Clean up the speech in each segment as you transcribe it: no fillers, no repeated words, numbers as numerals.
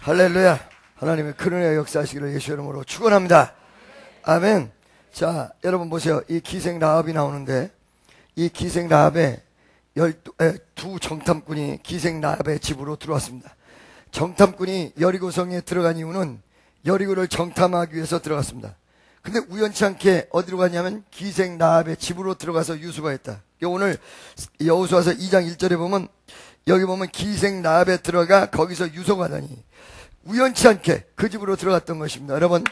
할렐루야. 하나님의 큰 은혜 역사하시기를 예수 이름으로 축원합니다. 아멘. 자, 여러분 보세요. 이 기생 라합이 나오는데, 이 기생 라합의 두 정탐꾼이 기생 라합의 집으로 들어왔습니다. 정탐꾼이 여리고성에 들어간 이유는 여리고를 정탐하기 위해서 들어갔습니다. 근데 우연치 않게 어디로 가냐면 기생 라합의 집으로 들어가서 유수가 했다. 오늘 여호수아서 2장 1절에 보면, 여기 보면 기생 라합에 들어가 거기서 유서가다니 우연치 않게 그 집으로 들어갔던 것입니다. 여러분,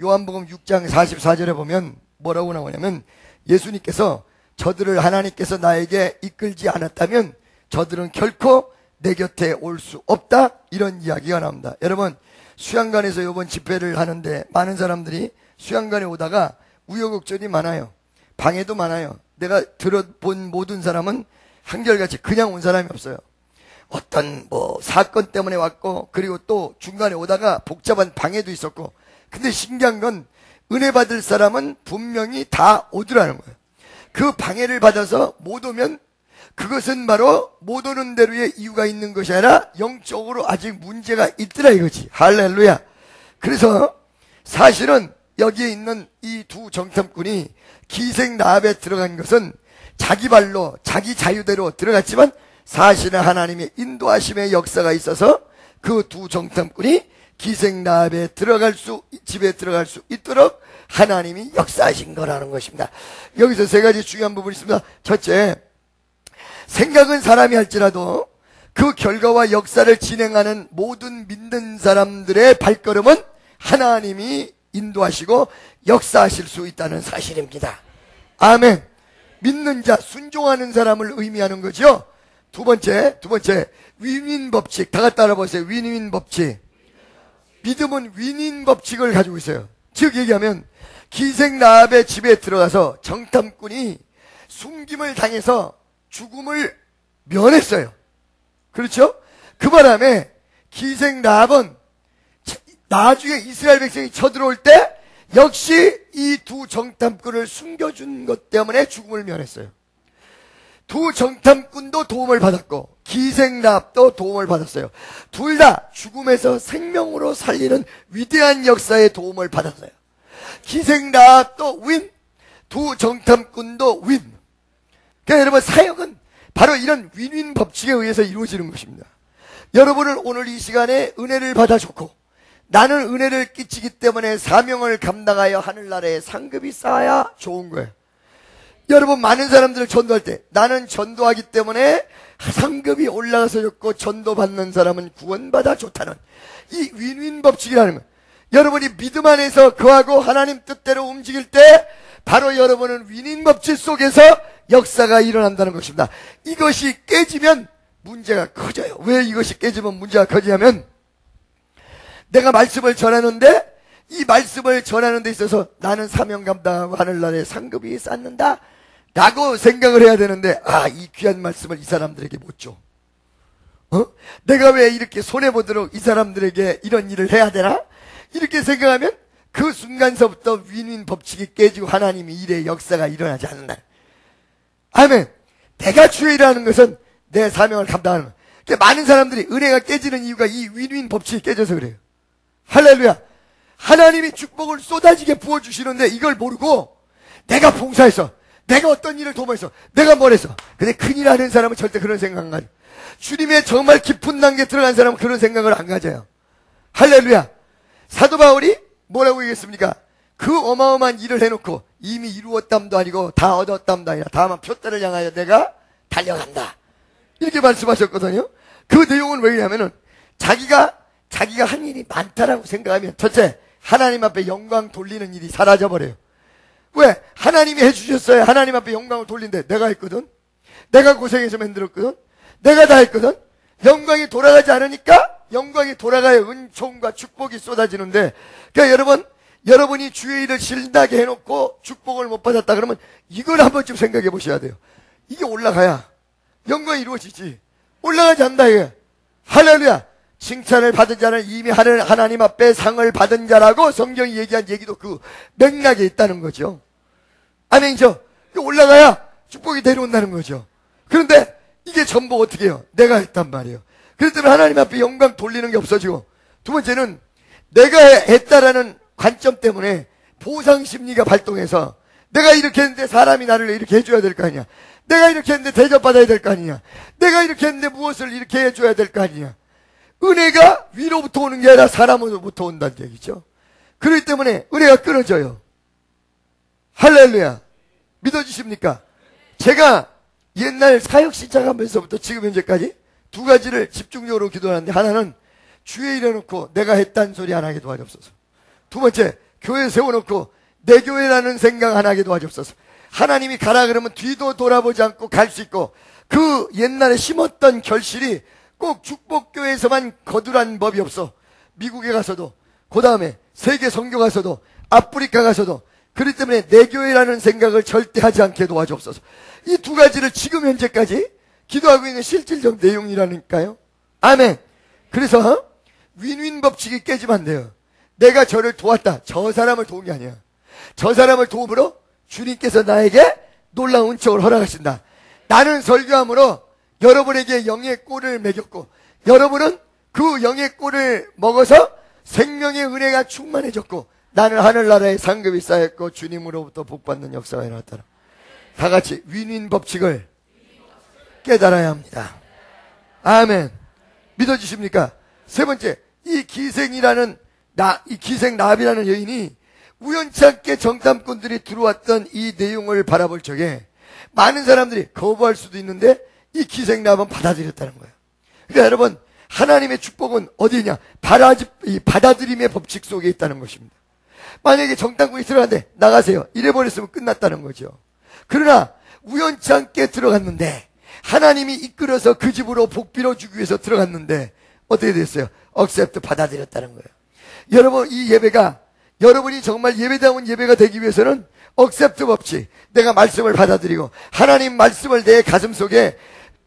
요한복음 6장 44절에 보면 뭐라고 나오냐면, 예수님께서 저들을 하나님께서 나에게 이끌지 않았다면 저들은 결코 내 곁에 올 수 없다, 이런 이야기가 나옵니다. 여러분, 수양관에서 이번 집회를 하는데 많은 사람들이 수양관에 오다가 우여곡절이 많아요. 방해도 많아요. 내가 들어본 모든 사람은 한결같이 그냥 온 사람이 없어요. 어떤 사건 때문에 왔고, 그리고 또 중간에 오다가 복잡한 방해도 있었고. 근데 신기한 건 은혜 받을 사람은 분명히 다 오더라는 거예요. 그 방해를 받아서 못 오면 그것은 바로 못 오는 대로의 이유가 있는 것이 아니라 영적으로 아직 문제가 있더라 이거지. 할렐루야. 그래서 사실은 여기에 있는 이 두 정탐꾼이 기생 라합에 들어간 것은 자기 발로 자기 자유대로 들어갔지만, 사실은 하나님의 인도하심의 역사가 있어서 그 두 정탐꾼이 기생 라합에 집에 들어갈 수 있도록 하나님이 역사하신 거라는 것입니다. 여기서 세 가지 중요한 부분이 있습니다. 첫째, 생각은 사람이 할지라도 그 결과와 역사를 진행하는 모든 믿는 사람들의 발걸음은 하나님이 인도하시고 역사하실 수 있다는 사실입니다. 아멘. 믿는 자, 순종하는 사람을 의미하는 거죠. 두 번째, 윈윈 법칙. 다 같이 따라보세요. 윈윈 법칙. 믿음은 윈윈 법칙을 가지고 있어요. 즉 얘기하면, 기생 라합의 집에 들어가서 정탐꾼이 숨김을 당해서 죽음을 면했어요. 그렇죠? 그 바람에 기생 라합은 나중에 이스라엘 백성이 쳐들어올 때 역시 이 두 정탐꾼을 숨겨준 것 때문에 죽음을 면했어요. 두 정탐꾼도 도움을 받았고 기생 라합도 도움을 받았어요. 둘 다 죽음에서 생명으로 살리는 위대한 역사의 도움을 받았어요. 기생 라합도 윈, 두 정탐꾼도 윈. 그러니까 여러분, 사역은 바로 이런 윈윈 법칙에 의해서 이루어지는 것입니다. 여러분은 오늘 이 시간에 은혜를 받아줬고, 나는 은혜를 끼치기 때문에 사명을 감당하여 하늘나라에 상급이 쌓아야 좋은 거예요. 여러분, 많은 사람들을 전도할 때 나는 전도하기 때문에 상급이 올라가서 좋고 전도받는 사람은 구원받아 좋다는 이 윈윈 법칙이라는 거예요. 여러분이 믿음 안에서 거하고 하나님 뜻대로 움직일 때 바로 여러분은 윈윈 법칙 속에서 역사가 일어난다는 것입니다. 이것이 깨지면 문제가 커져요. 왜 이것이 깨지면 문제가 커지냐면, 내가 말씀을 전하는데 이 말씀을 전하는 데 있어서 나는 사명 감당하고 하늘나라에 상급이 쌓는다 라고 생각을 해야 되는데, 이 귀한 말씀을 이 사람들에게 못 줘. 내가 왜 이렇게 손해보도록 이 사람들에게 이런 일을 해야 되나? 이렇게 생각하면 그 순간서부터 윈윈 법칙이 깨지고 하나님이 일의 역사가 일어나지 않는다. 아멘. 내가 주의 일하는 것은 내 사명을 감당하는 거예요. 그러니까 많은 사람들이 은혜가 깨지는 이유가 이 윈윈 법칙이 깨져서 그래요. 할렐루야. 하나님이 축복을 쏟아지게 부어주시는데 이걸 모르고 내가 봉사했어, 내가 어떤 일을 도모했어, 내가 뭘 했어. 근데 큰일 하는 사람은 절대 그런 생각 안 가져. 주님의 정말 깊은 단계에 들어간 사람은 그런 생각을 안 가져요. 할렐루야. 사도 바울이 뭐라고 얘기했습니까? 그 어마어마한 일을 해놓고 이미 이루었담도 아니고 다 얻었담도 아니라 다만 표대를 향하여 내가 달려간다, 이렇게 말씀하셨거든요. 그 내용은 왜냐하면은 자기가 한 일이 많다라고 생각하면, 첫째, 하나님 앞에 영광 돌리는 일이 사라져버려요. 왜? 하나님이 해주셨어요. 하나님 앞에 영광을 돌린데 내가 했거든, 내가 고생해서 만들었거든, 내가 다 했거든. 영광이 돌아가지 않으니까 영광이 돌아가야 은총과 축복이 쏟아지는데, 그러니까 여러분이 주의 일을 신나게 해놓고 축복을 못 받았다 그러면 이걸 한번 좀 생각해 보셔야 돼요. 이게 올라가야 영광이 이루어지지. 올라가지 않는다 이게. 할렐루야. 칭찬을 받은 자는 이미 하나님 앞에 상을 받은 자라고 성경이 얘기한 얘기도 그 맥락에 있다는 거죠. 아멘이죠. 올라가야 축복이 내려온다는 거죠. 그런데 이게 전부 어떻게 해요? 내가 했단 말이에요. 그렇기 때문에 하나님 앞에 영광 돌리는 게 없어지고 두 번째는 내가 했다라는 관점 때문에 보상 심리가 발동해서 내가 이렇게 했는데 사람이 나를 이렇게 해줘야 될 거 아니야. 내가 이렇게 했는데 대접받아야 될 거 아니냐. 내가 이렇게 했는데 무엇을 이렇게 해줘야 될 거 아니냐. 은혜가 위로부터 오는 게 아니라 사람으로부터 온다는 얘기죠. 그렇기 때문에 은혜가 끊어져요. 할렐루야. 믿어주십니까? 제가 옛날 사역 시작하면서부터 지금 현재까지 두 가지를 집중적으로 기도하는데, 하나는 주에 일해놓고 내가 했단 소리 안 하게 도와주옵소서. 두 번째, 교회 세워놓고 내 교회라는 생각 안 하게 도와주옵소서. 하나님이 가라 그러면 뒤도 돌아보지 않고 갈 수 있고, 그 옛날에 심었던 결실이 꼭 축복교회에서만 거두란 법이 없어. 미국에 가서도, 그 다음에 세계 선교 가서도, 아프리카 가서도. 그렇기 때문에 내 교회라는 생각을 절대 하지 않게 도와주옵소서. 이 두 가지를 지금 현재까지 기도하고 있는 실질적 내용이라니까요. 아멘. 그래서 윈윈 법칙이 깨지면 안 돼요. 내가 저를 도왔다. 저 사람을 도운 게 아니야. 저 사람을 도움으로 주님께서 나에게 놀라운 은총을 허락하신다. 나는 설교함으로 여러분에게 영의 꼴을 먹였고, 여러분은 그 영의 꼴을 먹어서 생명의 은혜가 충만해졌고, 나는 하늘나라에 상급이 쌓였고 주님으로부터 복받는 역사가 일어났다. 다 같이 윈윈 법칙을 깨달아야 합니다. 아멘. 믿어주십니까? 세 번째, 이 기생이라는 이 기생 라합이라는 여인이 우연찮게 정탐꾼들이 들어왔던 이 내용을 바라볼 적에 많은 사람들이 거부할 수도 있는데 이 기생 라합은 받아들였다는 거예요. 그러니까 여러분, 하나님의 축복은 어디냐? 받아들임의 법칙 속에 있다는 것입니다. 만약에 정탐꾼이 들어갔는데 나가세요, 이래버렸으면 끝났다는 거죠. 그러나 우연치 않게 들어갔는데, 하나님이 이끌어서 그 집으로 복 빌어주기 위해서 들어갔는데 어떻게 됐어요? 억셉트 받아들였다는 거예요. 여러분, 이 예배가 여러분이 정말 예배다운 예배가 되기 위해서는 억셉트 법칙, 내가 말씀을 받아들이고 하나님 말씀을 내 가슴 속에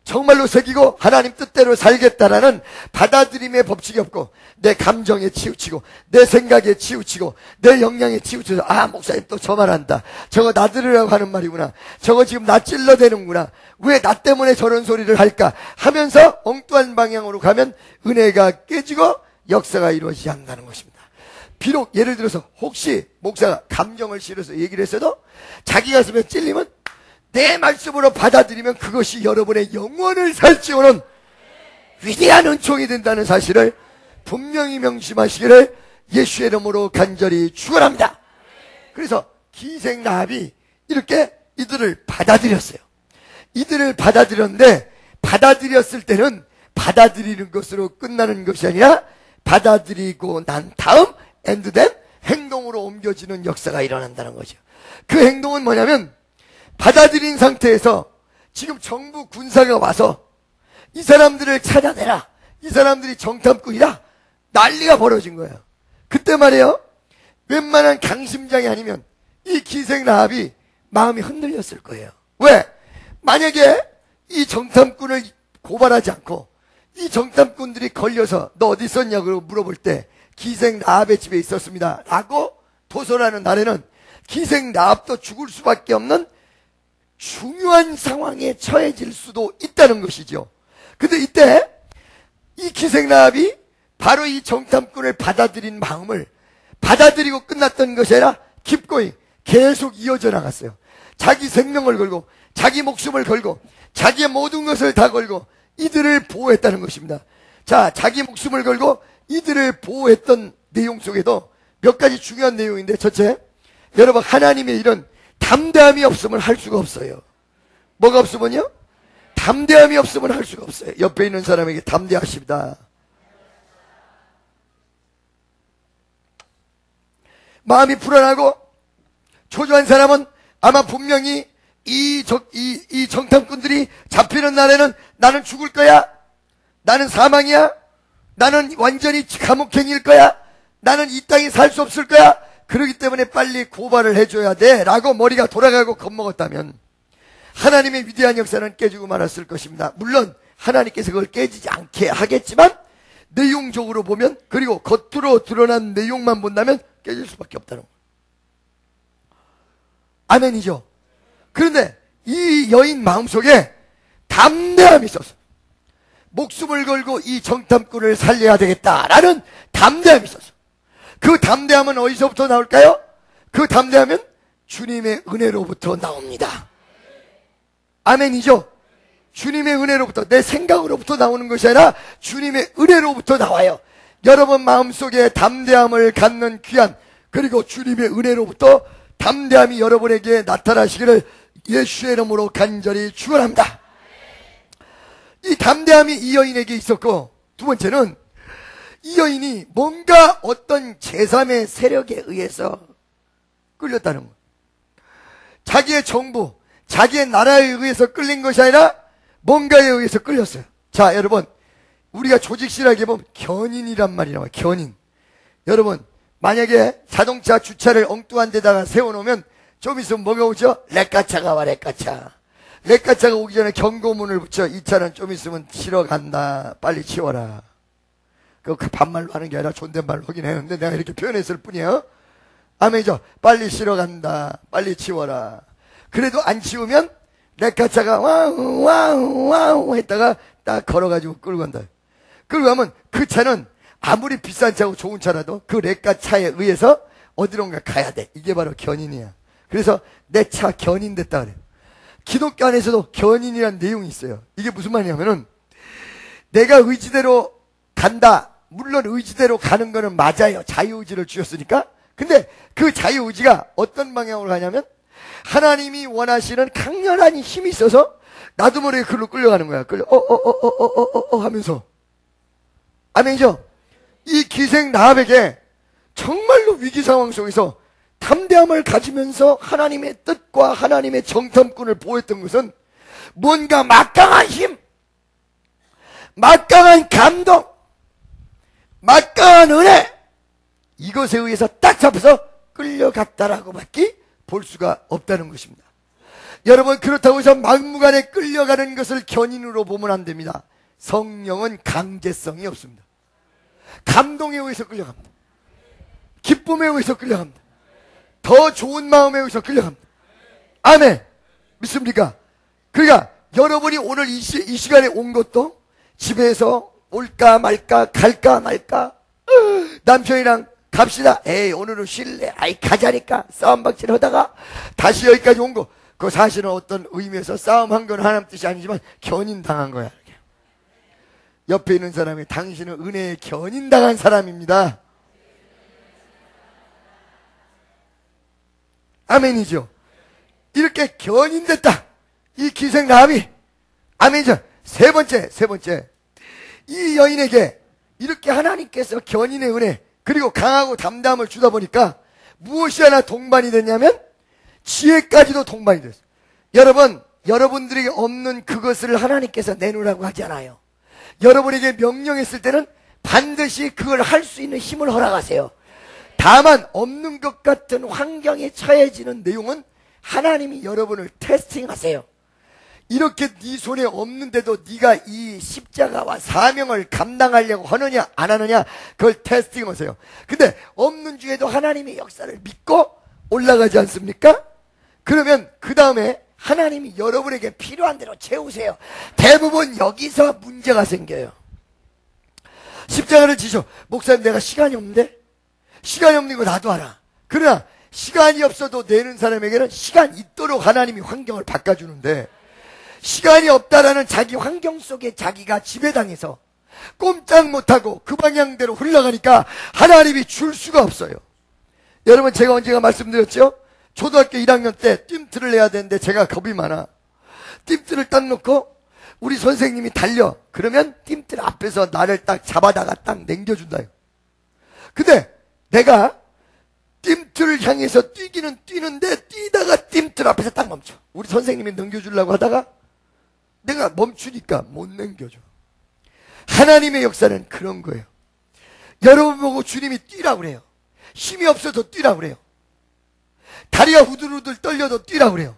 정말로 새기고 하나님 뜻대로 살겠다라는 받아들임의 법칙이 없고, 내 감정에 치우치고 내 생각에 치우치고 내 역량에 치우쳐서, 아, 목사님 또 저 말한다, 저거 나 들으라고 하는 말이구나, 저거 지금 나 찔러대는구나, 왜 나 때문에 저런 소리를 할까 하면서 엉뚱한 방향으로 가면 은혜가 깨지고 역사가 이루어지지 않는다는 것입니다. 비록 예를 들어서 혹시 목사가 감정을 실어서 얘기를 했어도 자기 가슴에 찔리면 내 말씀으로 받아들이면 그것이 여러분의 영혼을 살찌우는 위대한 은총이 된다는 사실을 분명히 명심하시기를 예수의 이름으로 간절히 축원합니다. 그래서 기생 라합이 이렇게 이들을 받아들였어요. 이들을 받아들였는데, 받아들였을 때는 받아들이는 것으로 끝나는 것이 아니라 받아들이고 난 다음 엔드된 행동으로 옮겨지는 역사가 일어난다는 거죠. 그 행동은 뭐냐면, 받아들인 상태에서 지금 정부 군사가 와서 이 사람들을 찾아내라, 이 사람들이 정탐꾼이다, 난리가 벌어진 거예요. 그때 말이에요, 웬만한 강심장이 아니면 이 기생 라합이 마음이 흔들렸을 거예요. 왜? 만약에 이 정탐꾼을 고발하지 않고 이 정탐꾼들이 걸려서 너 어디 있었냐고 물어볼 때 기생 라합의 집에 있었습니다 라고 도설하는 날에는 기생 라합도 죽을 수밖에 없는 중요한 상황에 처해질 수도 있다는 것이죠. 근데 이때 이 기생 라합이 바로 이 정탐꾼을 받아들인 마음을 받아들이고 끝났던 것이 아니라 기꺼이 계속 이어져 나갔어요. 자기 생명을 걸고 자기 목숨을 걸고 자기의 모든 것을 다 걸고 이들을 보호했다는 것입니다. 자, 자기 목숨을 걸고 이들을 보호했던 내용 속에도 몇 가지 중요한 내용인데, 첫째, 여러분, 하나님의 일은 담대함이 없으면 할 수가 없어요. 뭐가 없으면요? 담대함이 없으면 할 수가 없어요. 옆에 있는 사람에게 담대하십니다. 마음이 불안하고 초조한 사람은 아마 분명히 이 정탐꾼들이 잡히는 날에는 나는 죽을 거야, 나는 사망이야, 나는 완전히 감옥행일 거야, 나는 이 땅에 살 수 없을 거야, 그렇기 때문에 빨리 고발을 해줘야 돼 라고 머리가 돌아가고 겁먹었다면 하나님의 위대한 역사는 깨지고 말았을 것입니다. 물론 하나님께서 그걸 깨지지 않게 하겠지만 내용적으로 보면, 그리고 겉으로 드러난 내용만 본다면 깨질 수밖에 없다는 거예요. 아멘이죠. 그런데 이 여인 마음속에 담대함이 있었어. 목숨을 걸고 이 정탐꾼을 살려야 되겠다라는 담대함이 있었어. 그 담대함은 어디서부터 나올까요? 그 담대함은 주님의 은혜로부터 나옵니다. 아멘이죠? 주님의 은혜로부터, 내 생각으로부터 나오는 것이 아니라 주님의 은혜로부터 나와요. 여러분 마음속에 담대함을 갖는 귀한, 그리고 주님의 은혜로부터 담대함이 여러분에게 나타나시기를 예수의 이름으로 간절히 축원합니다. 이 담대함이 이 여인에게 있었고, 두 번째는 이 여인이 뭔가 어떤 제3의 세력에 의해서 끌렸다는 거예요. 자기의 정부, 자기의 나라에 의해서 끌린 것이 아니라 뭔가에 의해서 끌렸어요. 자, 여러분, 우리가 조직실하게 보면 견인이란 말이 나와요. 견인. 여러분, 만약에 자동차 주차를 엉뚱한 데다가 세워놓으면 좀 있으면 뭐가 오죠? 렉가차가 와, 렉가차. 렉가차가 오기 전에 경고문을 붙여. 이 차는 좀 있으면 치러 간다. 빨리 치워라. 그 반말로 하는 게 아니라 존댓말로 하긴 했는데 내가 이렇게 표현했을 뿐이에요. 아멘이죠? 빨리 치러 간다. 빨리 치워라. 그래도 안 치우면 렉가차가 와우 와우 와우 했다가 딱 걸어가지고 끌고 간다. 끌고 가면 그 차는 아무리 비싼 차고 좋은 차라도 그 렉가차에 의해서 어디론가 가야 돼. 이게 바로 견인이야. 그래서 내 차 견인됐다 그래요. 기독교 안에서도 견인이라는 내용이 있어요. 이게 무슨 말이냐면은 내가 의지대로 간다. 물론 의지대로 가는 거는 맞아요. 자유의지를 주셨으니까. 근데 그 자유의지가 어떤 방향으로 가냐면 하나님이 원하시는 강렬한 힘이 있어서 나도 모르게 그걸로 끌려가는 거야. 하면서. 아멘이죠? 이 기생 라합에게 정말로 위기 상황 속에서 담대함을 가지면서 하나님의 뜻과 하나님의 정탐꾼을 보였던 것은 뭔가 막강한 힘, 막강한 감동, 막강한 은혜, 이것에 의해서 딱 잡혀서 끌려갔다라고 밖에 볼 수가 없다는 것입니다. 여러분, 그렇다고 해서 막무가내 끌려가는 것을 견인으로 보면 안 됩니다. 성령은 강제성이 없습니다. 감동에 의해서 끌려갑니다. 기쁨에 의해서 끌려갑니다. 더 좋은 마음에 의해서 끌려갑니다. 아멘. 믿습니까? 그러니까 여러분이 오늘 이 시간에 온 것도 집에서 올까 말까, 갈까 말까, 남편이랑 갑시다. 에이, 오늘은 쉴래. 아이, 가자니까. 싸움박질 하다가 다시 여기까지 온 거. 그 사실은 어떤 의미에서 싸움한 건 하나님 뜻이 아니지만 견인당한 거야. 옆에 있는 사람이 당신은 은혜에 견인당한 사람입니다. 아멘이죠. 이렇게 견인됐다. 이 기생 라합이. 아멘이죠. 세 번째. 이 여인에게 이렇게 하나님께서 견인의 은혜, 그리고 강하고 담대함을 주다 보니까 무엇이 하나 동반이 됐냐면 지혜까지도 동반이 됐어요. 여러분, 여러분들에게 없는 그것을 하나님께서 내놓으라고 하지 않아요. 여러분에게 명령했을 때는 반드시 그걸 할 수 있는 힘을 허락하세요. 다만 없는 것 같은 환경에 처해지는 내용은 하나님이 여러분을 테스팅하세요. 이렇게 네 손에 없는데도 네가 이 십자가와 사명을 감당하려고 하느냐 안 하느냐 그걸 테스팅하세요. 근데 없는 중에도 하나님의 역사를 믿고 올라가지 않습니까? 그러면 그 다음에 하나님이 여러분에게 필요한 대로 채우세요. 대부분 여기서 문제가 생겨요. 십자가를 지셔. 목사님, 내가 시간이 없는데? 시간이 없는 거 나도 알아. 그러나 시간이 없어도 내는 사람에게는 시간 있도록 하나님이 환경을 바꿔주는데, 시간이 없다라는 자기 환경 속에 자기가 지배당해서 꼼짝 못하고 그 방향대로 흘러가니까 하나님이 줄 수가 없어요. 여러분, 제가 언젠가 말씀드렸죠? 초등학교 1학년 때 뜀트를 내야 되는데 제가 겁이 많아. 뜀트를 딱 놓고 우리 선생님이 달려. 그러면 뜀트 앞에서 나를 딱 잡아다가 딱 남겨준다요. 근데 내가 뜀트를 향해서 뛰기는 뛰는데 뛰다가 뜀트 앞에서 딱 멈춰. 우리 선생님이 넘겨주려고 하다가 내가 멈추니까 못 넘겨줘. 하나님의 역사는 그런 거예요. 여러분 보고 주님이 뛰라고 그래요. 힘이 없어도 뛰라고 그래요. 다리가 후들후들 떨려도 뛰라고 그래요.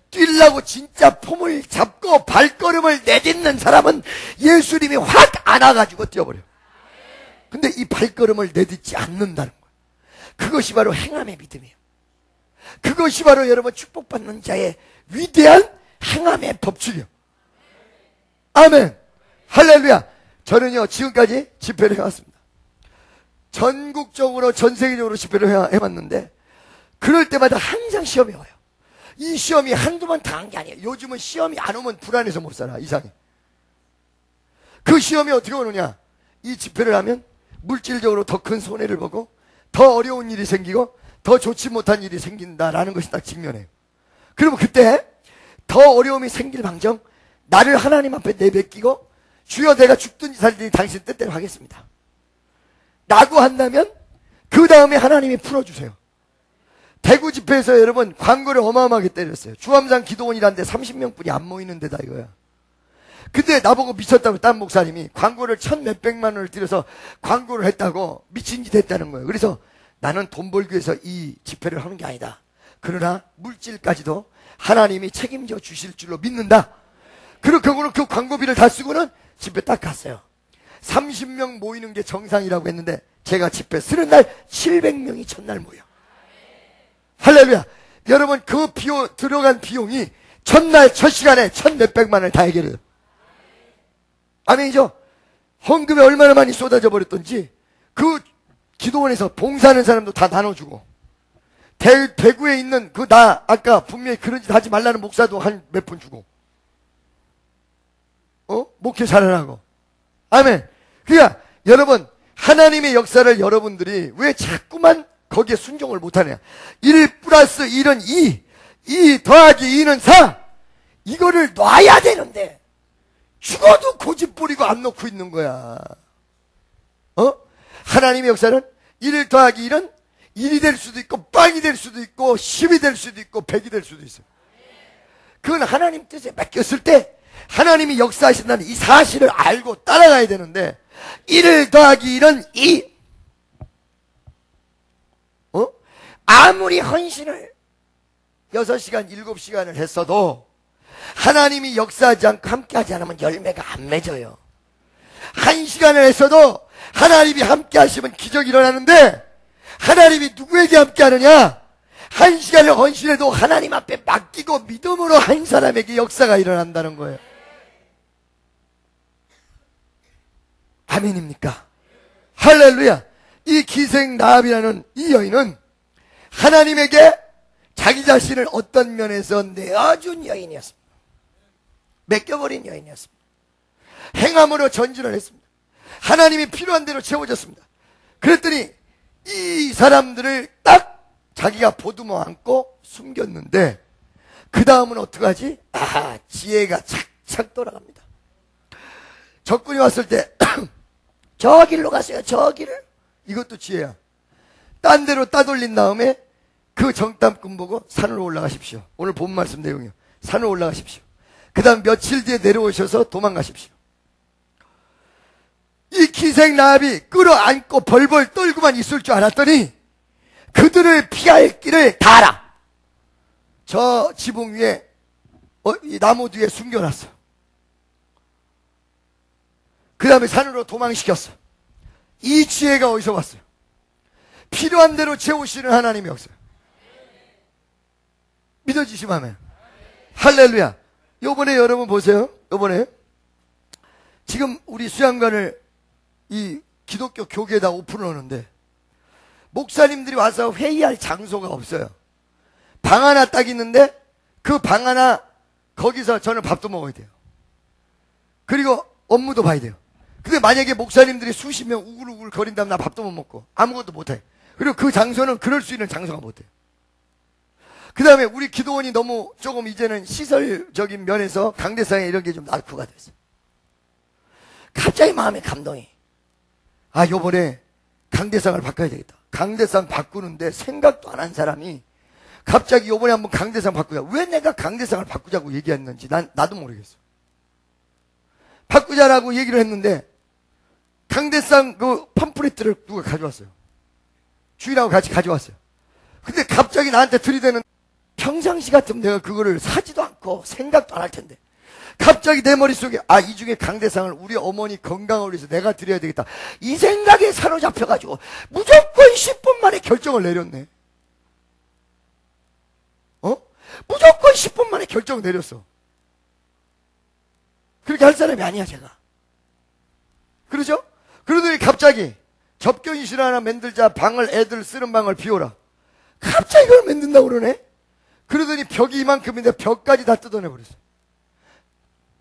뛰려고 진짜 폼을 잡고 발걸음을 내딛는 사람은 예수님이 확 안아가지고 뛰어버려요. 근데 이 발걸음을 내딛지 않는다는 거예요. 그것이 바로 행함의 믿음이에요. 그것이 바로 여러분 축복받는 자의 위대한 행함의 법칙이에요. 아멘. 할렐루야. 저는요 지금까지 집회를 해왔습니다. 전국적으로 전 세계적으로 집회를 해왔는데 그럴 때마다 항상 시험이 와요. 이 시험이 한두 번 당한 게 아니에요. 요즘은 시험이 안 오면 불안해서 못 살아. 이상해. 그 시험이 어떻게 오느냐. 이 집회를 하면 물질적으로 더 큰 손해를 보고 더 어려운 일이 생기고 더 좋지 못한 일이 생긴다라는 것이 딱 직면해요. 그러면 그때 더 어려움이 생길 방정 나를 하나님 앞에 내뱉기고 주여 내가 죽든지 살든지 당신 뜻대로 하겠습니다 라고 한다면 그 다음에 하나님이 풀어주세요. 대구 집회에서 여러분 광고를 어마어마하게 때렸어요. 주암산 기도원이라는 데 30명뿐이 안 모이는 데다 이거야. 근데 나보고 미쳤다고 딴 목사님이 광고를 1,몇백만 원을 들여서 광고를 했다고 미친 짓 했다는 거예요. 그래서 나는 돈 벌기 위해서 이 집회를 하는 게 아니다. 그러나 물질까지도 하나님이 책임져 주실 줄로 믿는다. 그렇게 그 광고비를 다 쓰고는 집회 딱 갔어요. 30명 모이는 게 정상이라고 했는데 제가 집회 쓰는 날 700명이 첫날 모여. 할렐루야. 여러분 그 들어간 비용이 첫날 첫 시간에 1,몇백만 원을 다 해결해요. 아멘이죠? 헌금에 얼마나 많이 쏟아져 버렸던지 그 기도원에서 봉사하는 사람도 다 나눠주고 대구에 있는 아까 분명히 그런 짓 하지 말라는 목사도 한 몇 푼 주고 목회 잘하라고. 아멘. 그러니까 여러분 하나님의 역사를 여러분들이 왜 자꾸만 거기에 순종을 못하냐. 1 플러스 1은 2 더하기 2는 4 이거를 놔야 되는데 죽어도 고집 부리고 안 놓고 있는 거야. 하나님의 역사는 1 더하기 1은 1이 될 수도 있고 빵이 될 수도 있고 10이 될 수도 있고 100이 될 수도 있어요. 그건 하나님 뜻에 맡겼을 때 하나님이 역사하신다는 이 사실을 알고 따라가야 되는데 1 더하기 1은 2 아무리 헌신을 6시간 7시간을 했어도 하나님이 역사하지 않고 함께하지 않으면 열매가 안 맺어요. 1시간을 했어도 하나님이 함께 하시면 기적이 일어나는데 하나님이 누구에게 함께 하느냐. 1시간을 헌신해도 하나님 앞에 맡기고 믿음으로 한 사람에게 역사가 일어난다는 거예요. 아멘입니까? 할렐루야. 이 기생 라합이라는 이 여인은 하나님에게 자기 자신을 어떤 면에서 내어준 여인이었습니다. 맡겨버린 여인이었습니다. 행함으로 전진을 했습니다. 하나님이 필요한 대로 채워졌습니다. 그랬더니 이 사람들을 딱 자기가 보듬어 안고 숨겼는데 그 다음은 어떡하지? 지혜가 착착 돌아갑니다. 적군이 왔을 때 저 길로 갔어요. 저 길을. 이것도 지혜야. 딴 데로 따돌린 다음에 그 정탐꾼 보고 산으로 올라가십시오. 오늘 본 말씀 내용이요. 산으로 올라가십시오. 그 다음 며칠 뒤에 내려오셔서 도망가십시오. 이 기생 라합이 끌어안고 벌벌 떨고만 있을 줄 알았더니 그들을 피할 길을 다 알아. 저 지붕 위에 이 나무 뒤에 숨겨놨어. 그 다음에 산으로 도망시켰어. 이 지혜가 어디서 왔어요? 필요한 대로 채우시는 하나님이 없어요. 믿어지시면 하면 할렐루야. 요번에 여러분 보세요. 요번에 지금 우리 수양관을 이 기독교 교계에다 오픈하는데 목사님들이 와서 회의할 장소가 없어요. 방 하나 딱 있는데 그 방 하나 거기서 저는 밥도 먹어야 돼요. 그리고 업무도 봐야 돼요. 근데 만약에 목사님들이 수십 명 우글우글 거린다면 나 밥도 못 먹고 아무것도 못해. 그리고 그 장소는 그럴 수 있는 장소가 못해요. 그 다음에 우리 기도원이 너무 조금 이제는 시설적인 면에서 강대상에 이런 게 좀 낙후가 됐어요. 갑자기 마음에 감동이. 요번에 강대상을 바꿔야 되겠다. 강대상 바꾸는데 생각도 안 한 사람이 갑자기 요번에 한번 강대상 바꾸자. 왜 내가 강대상을 바꾸자고 얘기했는지 나도 모르겠어. 바꾸자라고 얘기를 했는데 강대상 그 팜플렛들을 누가 가져왔어요. 주인하고 같이 가져왔어요. 근데 갑자기 나한테 들이대는 평상시 같으면 내가 그거를 사지도 않고 생각도 안 할 텐데 갑자기 내 머릿속에 이 중에 강대상을 우리 어머니 건강을 위해서 내가 드려야 되겠다. 이 생각에 사로잡혀가지고 무조건 10분 만에 결정을 내렸네. 무조건 10분 만에 결정을 내렸어. 그렇게 할 사람이 아니야 제가. 그러죠? 그러더니 갑자기 접견실 하나 만들자, 방을, 애들 쓰는 방을 비워라. 갑자기 그걸 만든다고 그러네? 그러더니 벽이 이만큼인데 벽까지 다 뜯어내버렸어.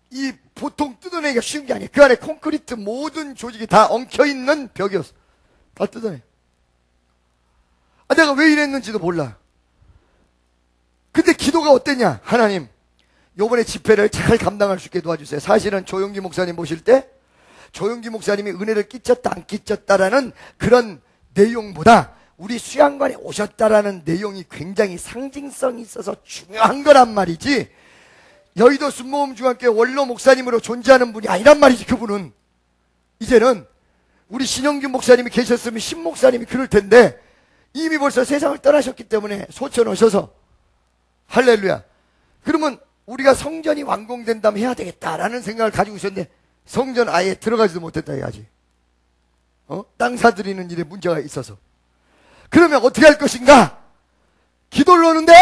이 보통 뜯어내기가 쉬운 게 아니야. 그 안에 콘크리트 모든 조직이 다 엉켜있는 벽이었어. 다 뜯어내. 내가 왜 이랬는지도 몰라. 근데 기도가 어땠냐? 하나님, 요번에 집회를 잘 감당할 수 있게 도와주세요. 사실은 조용기 목사님 모실 때 조용기 목사님이 은혜를 끼쳤다 안 끼쳤다라는 그런 내용보다 우리 수양관에 오셨다라는 내용이 굉장히 상징성이 있어서 중요한 거란 말이지, 여의도 순모음중학교 원로 목사님으로 존재하는 분이 아니란 말이지. 그분은 이제는 우리 신영균 목사님이 계셨으면 신 목사님이 그럴 텐데 이미 벌써 세상을 떠나셨기 때문에 소천 오셔서, 할렐루야. 그러면 우리가 성전이 완공된다면 해야 되겠다라는 생각을 가지고 있었는데 성전 아예 들어가지도 못했다 이거지. 땅 사들이는 일에 문제가 있어서. 그러면 어떻게 할 것인가? 기도를 하는데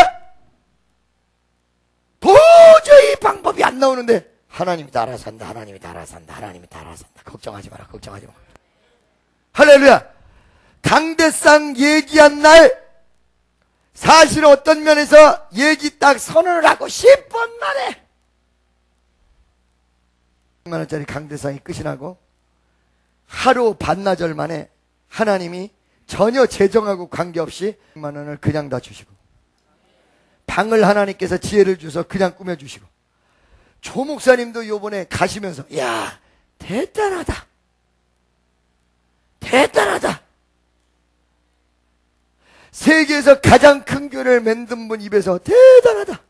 도저히 방법이 안 나오는데 하나님이 다 알아서 한다, 하나님이 다 알아서 한다, 하나님이 다 알아서 한다. 걱정하지 마라, 걱정하지 마. 할렐루야. 강대상 얘기한 날 사실 어떤 면에서 얘기 딱 선언을 하고 10분 만에 100만 원짜리 강대상이 끝이 나고 하루 반나절 만에 하나님이 전혀 재정하고 관계없이 100만 원을 그냥 다 주시고, 방을 하나님께서 지혜를 주셔서 그냥 꾸며주시고, 조 목사님도 요번에 가시면서 야, 대단하다, 대단하다, 세계에서 가장 큰 교회를 만든 분 입에서 대단하다.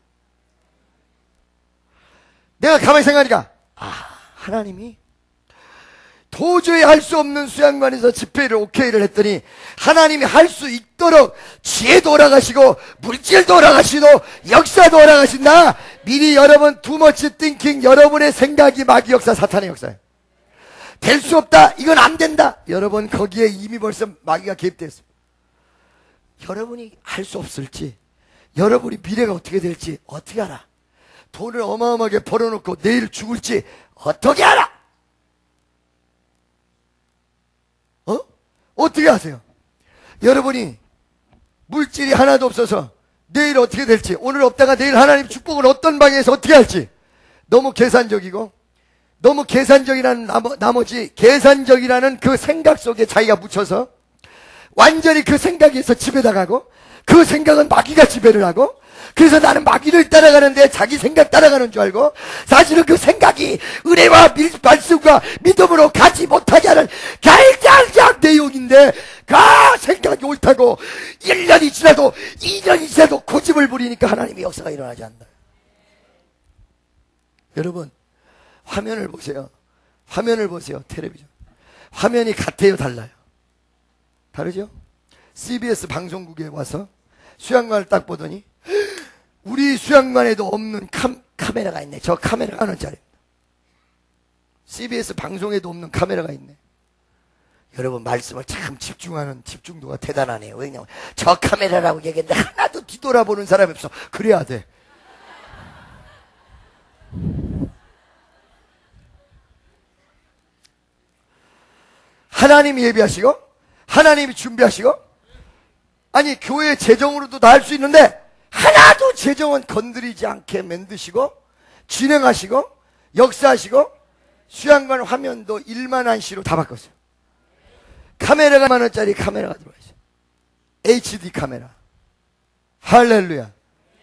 내가 가만히 생각하니까 하나님이 도저히 할 수 없는 수양관에서 집회를 오케이를 했더니 하나님이 할 수 있도록 지혜도 돌아가시고 물질도 돌아가시고 역사도 돌아가신다. 미리 여러분 투머치 띵킹, 여러분의 생각이 마귀 역사, 사탄의 역사예요. 될 수 없다, 이건 안 된다, 여러분 거기에 이미 벌써 마귀가 개입되어 있어요. 여러분이 할 수 없을지, 여러분이 미래가 어떻게 될지 어떻게 알아? 돈을 어마어마하게 벌어놓고 내일 죽을지 어떻게 알아? 어떻게 아세요? 여러분이 물질이 하나도 없어서 내일 어떻게 될지, 오늘 없다가 내일 하나님 축복을 어떤 방향에서 어떻게 할지 너무 계산적이고, 너무 계산적이라는 나머지 계산적이라는 그 생각 속에 자기가 묻혀서 완전히 그 생각에서 지배당하고, 그 생각은 마귀가 지배를 하고, 그래서 나는 마귀를 따라가는데 자기 생각 따라가는 줄 알고, 사실은 그 생각이 은혜와 말씀과 믿음으로 가지 못하게 하는 결정적 내용인데, 그 생각이 옳다고 1년이 지나도 2년이 지나도 고집을 부리니까 하나님의 역사가 일어나지 않는다. 여러분 화면을 보세요. 화면을 보세요. 텔레비전 화면이 같아요, 달라요? 다르죠? CBS 방송국에 와서 수양관을 딱 보더니 우리 수양관에도 없는 카메라가 있네. 저 카메라가 1,000원짜리. CBS 방송에도 없는 카메라가 있네. 여러분 말씀을 참 집중하는 집중도가 대단하네요. 왜냐면 저 카메라라고 얘기했는데 하나도 뒤돌아보는 사람이 없어. 그래야 돼. 하나님이 예비하시고 하나님이 준비하시고, 아니 교회 재정으로도 다 할 수 있는데 하나도 재정은 건드리지 않게 만드시고 진행하시고 역사하시고, 수양관 화면도 1만원씩로 다 바꿨어요. 카메라가 10,000원짜리 카메라가 들어와 있어요. HD 카메라. 할렐루야.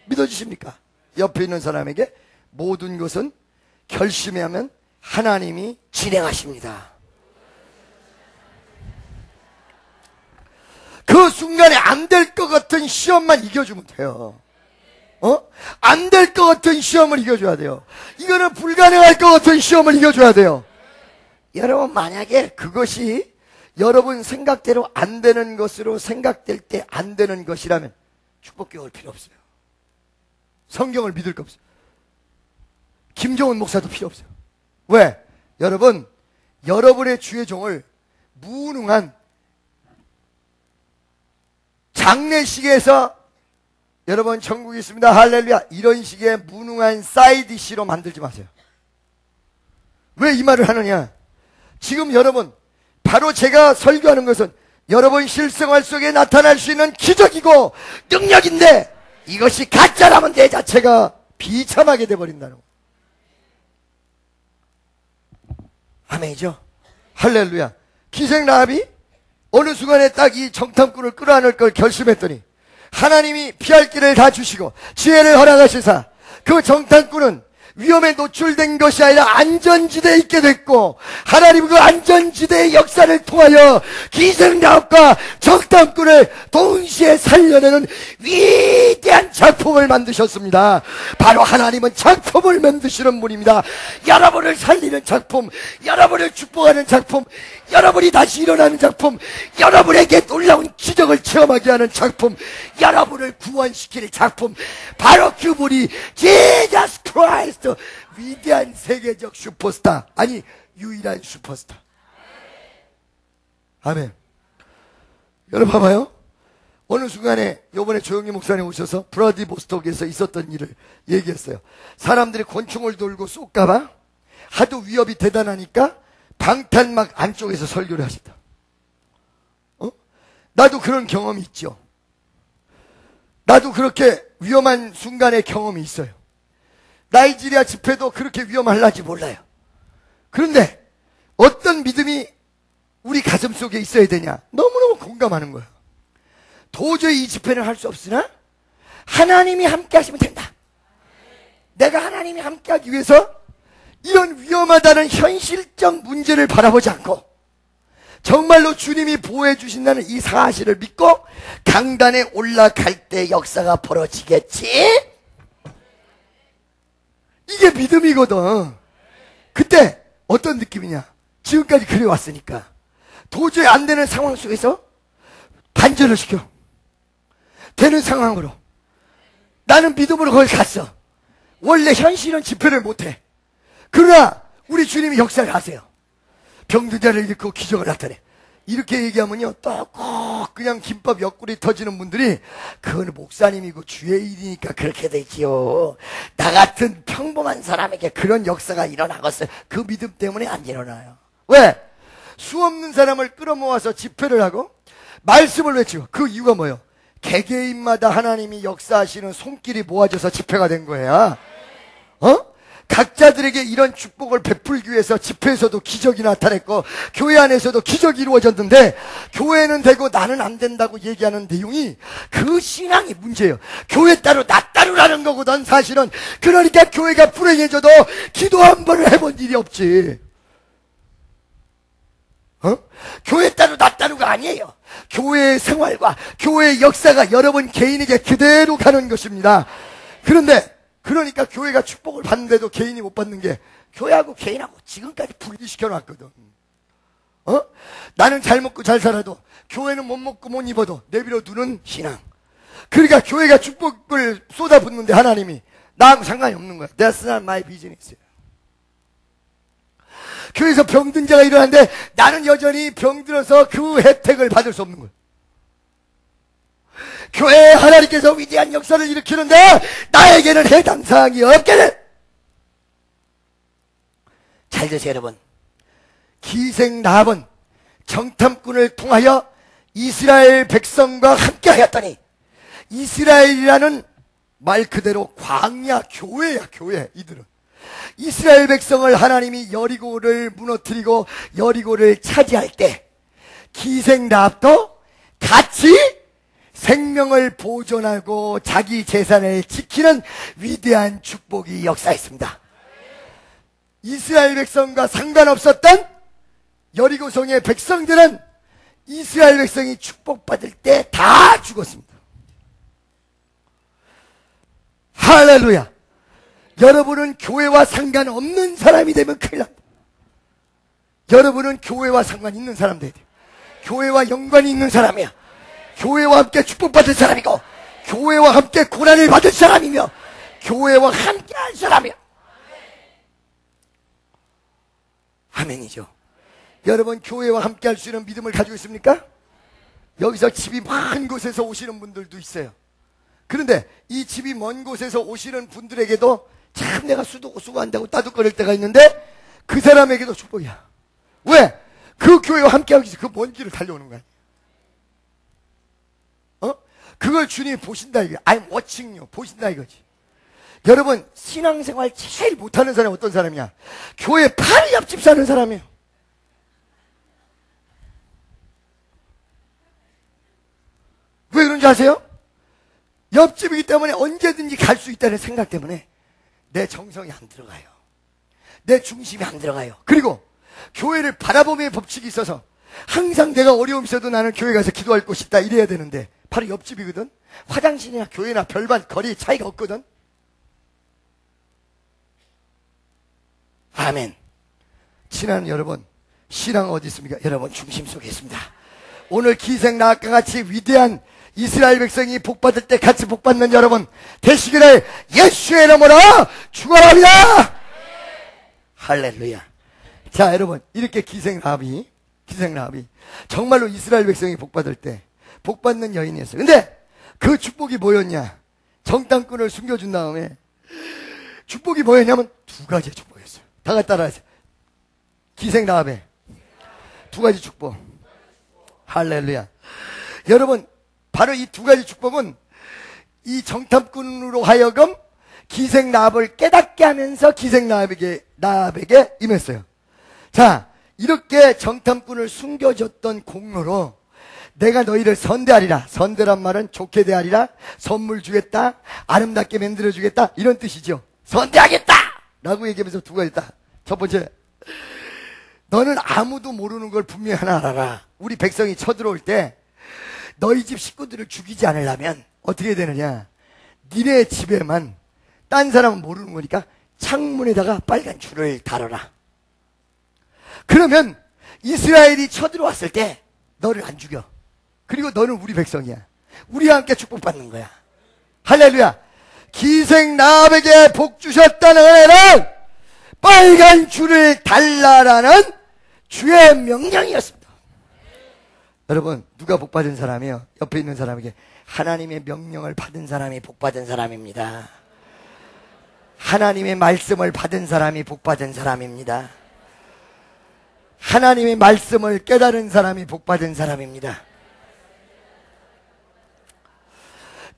믿어주십니까? 옆에 있는 사람에게 모든 것은 결심해 하면 하나님이 진행하십니다. 그 순간에 안 될 것 같은 시험만 이겨주면 돼요. 안 될 것 같은 시험을 이겨줘야 돼요. 이거는 불가능할 것 같은 시험을 이겨줘야 돼요. 여러분 만약에 그것이 여러분 생각대로 안 되는 것으로 생각될 때 안 되는 것이라면 축복교회 올 필요 없어요. 성경을 믿을 거 없어요. 김종훈 목사도 필요 없어요. 왜? 여러분, 여러분의 주의 종을 무능한 장례식에서, 여러분 천국이 있습니다, 할렐루야, 이런 식의 무능한 사이드 이슈로 만들지 마세요. 왜 이 말을 하느냐? 지금 여러분, 바로 제가 설교하는 것은 여러분 실생활 속에 나타날 수 있는 기적이고 능력인데, 이것이 가짜라면 내 자체가 비참하게 돼버린다는 거. 아멘이죠? 할렐루야. 기생 라합이 어느 순간에 딱 이 정탐꾼을 끌어안을 걸 결심했더니 하나님이 피할 길을 다 주시고 지혜를 허락하시사 그 정탐꾼은 위험에 노출된 것이 아니라 안전지대에 있게 됐고, 하나님 그 안전지대의 역사를 통하여 기생라합과 정탐꾼을 동시에 살려내는 위대한 작품을 만드셨습니다. 바로 하나님은 작품을 만드시는 분입니다. 여러분을 살리는 작품, 여러분을 축복하는 작품, 여러분이 다시 일어나는 작품, 여러분에게 놀라운 기적을 체험하게 하는 작품, 여러분을 구원시키는 작품, 바로 그분이 Jesus Christ, 위대한 세계적 슈퍼스타, 아니 유일한 슈퍼스타. 아멘. 여러분 봐봐요. 어느 순간에 요번에 조영기 목사님 오셔서 브라디보스톡에서 있었던 일을 얘기했어요. 사람들이 곤충을 돌고 쏠까봐 하도 위협이 대단하니까 방탄막 안쪽에서 설교를 하셨다. 나도 그런 경험이 있죠. 나도 그렇게 위험한 순간의 경험이 있어요. 나이지리아 집회도 그렇게 위험할지 몰라요. 그런데 어떤 믿음이 우리 가슴 속에 있어야 되냐? 너무너무 공감하는 거예요. 도저히 이 집회를 할 수 없으나 하나님이 함께 하시면 된다. 내가 하나님이 함께 하기 위해서 이런 위험하다는 현실적 문제를 바라보지 않고 정말로 주님이 보호해 주신다는 이 사실을 믿고 강단에 올라갈 때 역사가 벌어지겠지? 이게 믿음이거든. 그때 어떤 느낌이냐? 지금까지 그래왔으니까 도저히 안 되는 상황 속에서 반전을 시켜. 되는 상황으로. 나는 믿음으로 거기 갔어. 원래 현실은 집회를 못해. 그러나 우리 주님이 역사를 하세요. 병든 자를 일으키고 기적을 나타내. 이렇게 얘기하면요, 또 꼭 그냥 김밥 옆구리 터지는 분들이 그건 목사님이고 주의 일이니까 그렇게 되지요. 나 같은 평범한 사람에게 그런 역사가 일어나겠어요. 그 믿음 때문에 안 일어나요. 왜? 수 없는 사람을 끌어모아서 집회를 하고 말씀을 외치고, 그 이유가 뭐예요? 개개인마다 하나님이 역사하시는 손길이 모아져서 집회가 된 거야. 각자들에게 이런 축복을 베풀기 위해서 집회에서도 기적이 나타냈고 교회 안에서도 기적이 이루어졌는데, 교회는 되고 나는 안 된다고 얘기하는 내용이 그 신앙이 문제예요. 교회 따로 나 따로라는 거거든 사실은. 그러니까 교회가 불행해져도 기도 한 번을 해본 일이 없지. 교회 따로 나 따로가 아니에요. 교회의 생활과 교회의 역사가 여러분 개인에게 그대로 가는 것입니다. 그런데 그러니까 교회가 축복을 받는데도 개인이 못 받는 게, 교회하고 개인하고 지금까지 분리시켜 놨거든. 나는 잘 먹고 잘 살아도 교회는 못 먹고 못 입어도 내버려 두는 신앙. 그러니까 교회가 축복을 쏟아붓는데 하나님이 나하고 상관이 없는 거야. That's not my business. 교회에서 병든 자가 일어나는데 나는 여전히 병들어서 그 혜택을 받을 수 없는 거야. 교회에 하나님께서 위대한 역사를 일으키는데 나에게는 해당 사항이 없게 돼. 잘 드세요 여러분. 기생 라합은 정탐꾼을 통하여 이스라엘 백성과 함께 하였더니, 이스라엘이라는 말 그대로 광야 교회야. 교회. 이들은 이스라엘 백성을 하나님이 여리고를 무너뜨리고 여리고를 차지할 때 기생 라합도 같이 생명을 보존하고 자기 재산을 지키는 위대한 축복이 역사했습니다. 이스라엘 백성과 상관없었던 여리고성의 백성들은 이스라엘 백성이 축복받을 때 다 죽었습니다. 할렐루야. 여러분은 교회와 상관없는 사람이 되면 큰일 납니다. 여러분은 교회와 상관 있는 사람 돼야 돼요. 교회와 연관이 있는 사람이야. 교회와 함께 축복받은 사람이고, 교회와 함께 고난을 받은 사람이며, 교회와 함께 한 사람이야. 아멘이죠. 여러분 교회와 함께 할 수 있는 믿음을 가지고 있습니까? 여기서 집이 먼 곳에서 오시는 분들도 있어요. 그런데 이 집이 먼 곳에서 오시는 분들에게도 참 내가 수고한다고 따뜻거릴 때가 있는데 그 사람에게도 축복이야. 왜? 그 교회와 함께하기 위해서 그 먼 길을 달려오는 거야. 그걸 주님이 보신다 이게. I'm watching you. 보신다 이거지. 여러분, 신앙생활 제일 못하는 사람이 어떤 사람이냐? 교회 바로 옆집 사는 사람이에요. 왜 그런지 아세요? 옆집이기 때문에 언제든지 갈 수 있다는 생각 때문에 내 정성이 안 들어가요. 내 중심이 안 들어가요. 그리고 교회를 바라봄의 법칙이 있어서 항상 내가 어려움 있어도 나는 교회 가서 기도할 곳이 있다 이래야 되는데 바로 옆집이거든. 화장실이나 교회나 별반 거리 차이가 없거든. 아멘. 친한 여러분, 신앙은 어디 있습니까? 여러분 중심 속에 있습니다. 오늘 기생나학과 같이 위대한 이스라엘 백성이 복받을 때 같이 복받는 여러분 되시기를 예수의 이름으로 축원합니다. 할렐루야. 자, 여러분, 이렇게 기생라합이 정말로 이스라엘 백성이 복받을 때 복받는 여인이었어요. 근데 그 축복이 뭐였냐? 정탐꾼을 숨겨준 다음에 축복이 뭐였냐면 두 가지의 축복이었어요. 다 같이 따라하세요. 기생라합의 두 가지 축복. 할렐루야. 여러분, 바로 이 두 가지 축복은 이 정탐꾼으로 하여금 기생라합을 깨닫게 하면서 기생라합에게 임했어요. 자, 이렇게 정탐꾼을 숨겨줬던 공로로 내가 너희를 선대하리라. 선대란 말은 좋게 대하리라, 선물 주겠다, 아름답게 만들어주겠다, 이런 뜻이죠. 선대하겠다! 라고 얘기하면서 두 가지 있다. 첫 번째, 너는 아무도 모르는 걸 분명히 하나 알아라. 우리 백성이 쳐들어올 때 너희 집 식구들을 죽이지 않으려면 어떻게 해야 되느냐? 니네 집에만, 딴 사람은 모르는 거니까 창문에다가 빨간 줄을 달아라. 그러면 이스라엘이 쳐들어왔을 때 너를 안 죽여. 그리고 너는 우리 백성이야. 우리와 함께 축복받는 거야. 할렐루야. 기생라합에게 복 주셨다는 은혜는 빨간 줄을 달라라는 주의 명령이었습니다. 여러분, 누가 복받은 사람이에요? 옆에 있는 사람에게 하나님의 명령을 받은 사람이 복받은 사람입니다. 하나님의 말씀을 받은 사람이 복받은 사람입니다. 하나님의 말씀을 깨달은 사람이 복받은 사람입니다.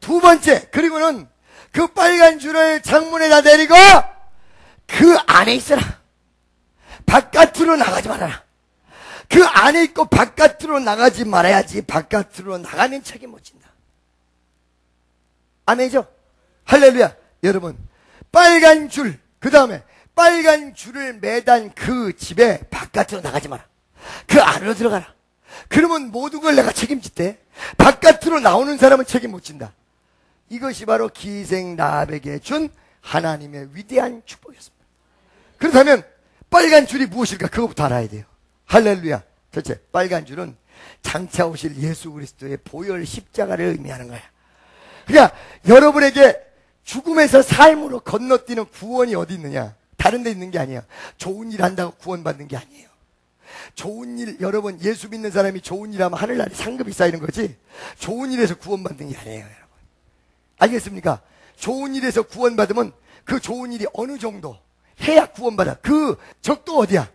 두 번째, 그리고는 그 빨간 줄을 창문에다 내리고 그 안에 있어라. 바깥으로 나가지 말아라. 그 안에 있고 바깥으로 나가지 말아야지 바깥으로 나가는 책임 못 진다. 아멘이죠? 할렐루야. 여러분, 빨간 줄, 그 다음에 빨간 줄을 매단 그 집에 바깥으로 나가지 마라. 그 안으로 들어가라. 그러면 모든 걸 내가 책임질 때 바깥으로 나오는 사람은 책임 못 진다. 이것이 바로 기생라합에게 준 하나님의 위대한 축복이었습니다. 그렇다면 빨간 줄이 무엇일까? 그것부터 알아야 돼요. 할렐루야. 첫째, 빨간 줄은 장차 오실 예수 그리스도의 보혈 십자가를 의미하는 거야. 그러니까 여러분에게 죽음에서 삶으로 건너뛰는 구원이 어디 있느냐? 다른 데 있는 게 아니에요. 좋은 일 한다고 구원받는 게 아니에요. 좋은 일, 여러분, 예수 믿는 사람이 좋은 일 하면 하늘나라에 상급이 쌓이는 거지, 좋은 일에서 구원받는 게 아니에요, 여러분. 알겠습니까? 좋은 일에서 구원받으면 그 좋은 일이 어느 정도 해야 구원받아. 그 적도 어디야?